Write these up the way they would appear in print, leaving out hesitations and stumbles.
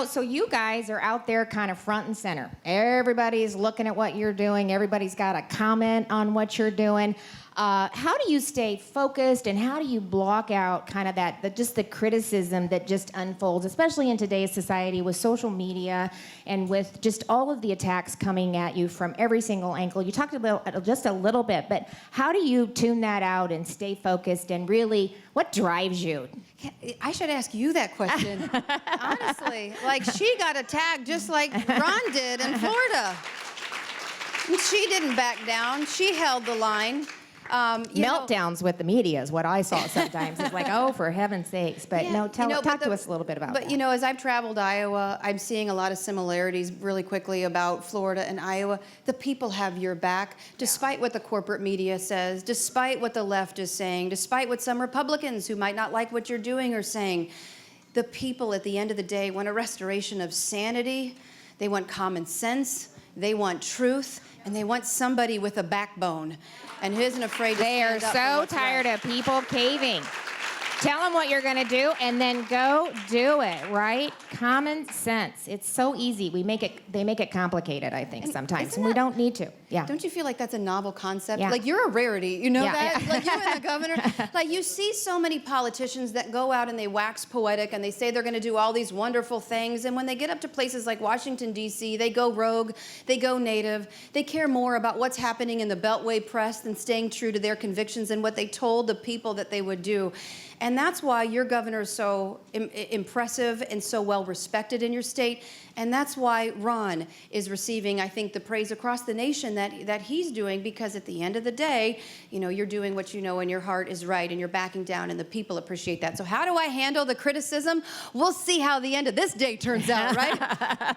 So you guys are out there kind of front and center. Everybody's looking at what you're doing. Everybody's got a comment on what you're doing. How do you stay focused, and how do you block out kind of just the criticism that just unfolds, especially in today's society with social media and with just all of the attacks coming at you from every single angle? You talked about just a little bit, but how do you tune that out and stay focused, and really, what drives you? I should ask you that question. Honestly, like, she got attacked just like Ron did in Florida. And she didn't back down. She held the line. Meltdowns with the media is what I saw sometimes. It's like, oh, for heaven's sakes. But talk to us a little bit about that. But, as I've traveled Iowa, I'm seeing a lot of similarities really quickly about Florida and Iowa. The people have your back, despite what the corporate media says, despite what the left is saying, despite what some Republicans who might not like what you're doing are saying. The people, at the end of the day, want a restoration of sanity. They want common sense. They want truth. And they want somebody with a backbone and who isn't afraid to stand up. They are so tired of people caving. Tell them what you're going to do, and then go do it, right? Common sense. It's so easy. They make it complicated, I think, sometimes, and we don't need to. Yeah. Don't you feel like that's a novel concept? Yeah. Like, you're a rarity, you know that? Yeah. Like, you and the governor. Like, you see so many politicians that go out and they wax poetic and they say they're going to do all these wonderful things, and when they get up to places like Washington, D.C., they go rogue, they go native, they care more about what's happening in the Beltway press than staying true to their convictions and what they told the people that they would do. And that's why your governor is so impressive and so well respected in your state. And that's why Ron is receiving, I think, the praise across the nation that he's doing, because at the end of the day, you're doing what you know in your heart is right, and you're backing down, and the people appreciate that. So how do I handle the criticism? We'll see how the end of this day turns out, right?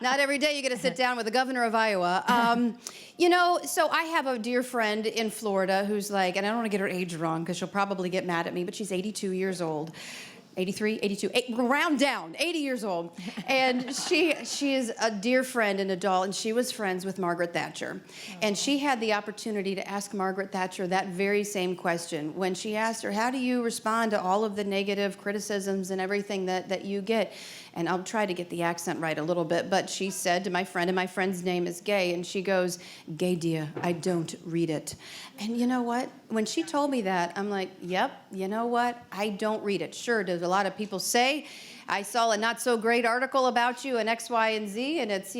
Not every day you get to sit down with the governor of Iowa. So I have a dear friend in Florida who's like, and I don't want to get her age wrong because she'll probably get mad at me, but she's 82 years old. 83, 82, round down, 80 years old. And she is a dear friend and adult, and she was friends with Margaret Thatcher. And she had the opportunity to ask Margaret Thatcher that very same question when she asked her, how do you respond to all of the negative criticisms and everything that you get? And I'll try to get the accent right a little bit, but she said to my friend, and my friend's name is Gay, and she goes, "Gay dear, I don't read it." And you know what? When she told me that, I'm like, yep, you know what? I don't read it. Sure, does a lot of people say, I saw a not so great article about you and X, Y, and Z, and it's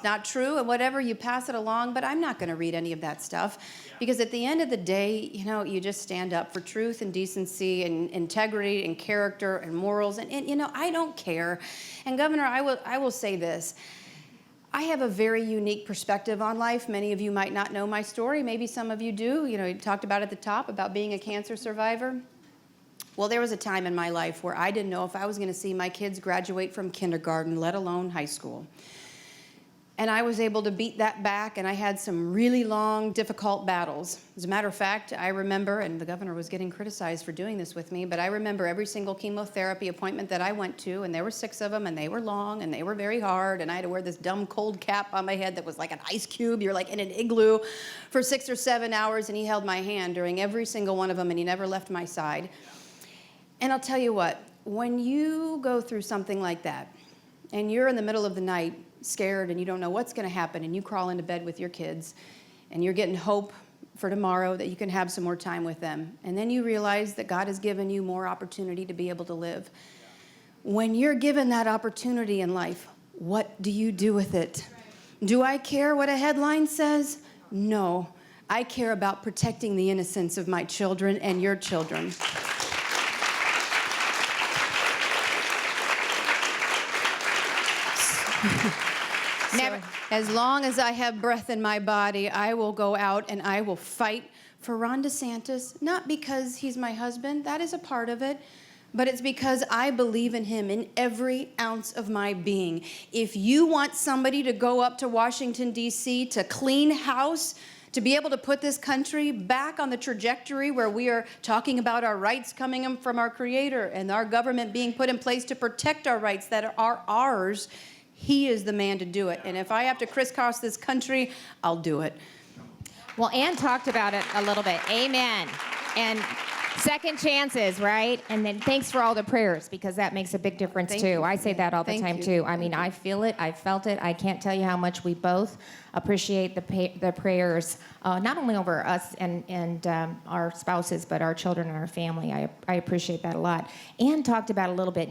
not true, and whatever, you pass it along, but I'm not going to read any of that stuff, because at the end of the day, you just stand up for truth and decency and integrity and character and morals, and I don't care. And Governor, I will say this. I have a very unique perspective on life. Many of you might not know my story. Maybe some of you do. You talked about at the top about being a cancer survivor. Well, there was a time in my life where I didn't know if I was going to see my kids graduate from kindergarten, let alone high school. And I was able to beat that back, and I had some really long, difficult battles. As a matter of fact, I remember, and the governor was getting criticized for doing this with me, but I remember every single chemotherapy appointment that I went to, and there were 6 of them, and they were long, and they were very hard, and I had to wear this dumb cold cap on my head that was like an ice cube. You're like in an igloo for 6 or 7 hours, and he held my hand during every single one of them, and he never left my side. And I'll tell you what, when you go through something like that, and you're in the middle of the night scared and you don't know what's going to happen, and you crawl into bed with your kids and you're getting hope for tomorrow that you can have some more time with them, and then you realize that God has given you more opportunity to be able to live. When you're given that opportunity in life, what do you do with it? Do I care what a headline says? No. I care about protecting the innocence of my children and your children. Never. As long as I have breath in my body, I will go out and I will fight for Ron DeSantis, not because he's my husband, that is a part of it, but it's because I believe in him in every ounce of my being. If you want somebody to go up to Washington, D.C. to clean house, to be able to put this country back on the trajectory where we are talking about our rights coming from our Creator and our government being put in place to protect our rights that are ours, he is the man to do it. And if I have to crisscross this country, I'll do it. Well, Ann talked about it a little bit. Amen. And Second chances, right? And then thanks for all the prayers, because that makes a big difference Thank too. you. I say that all the Thank time you. too. I mean, I feel it, I felt it. I can't tell you how much we both appreciate the prayers, not only over us and our spouses, but our children and our family. I appreciate that a lot. Ann talked about a little bit.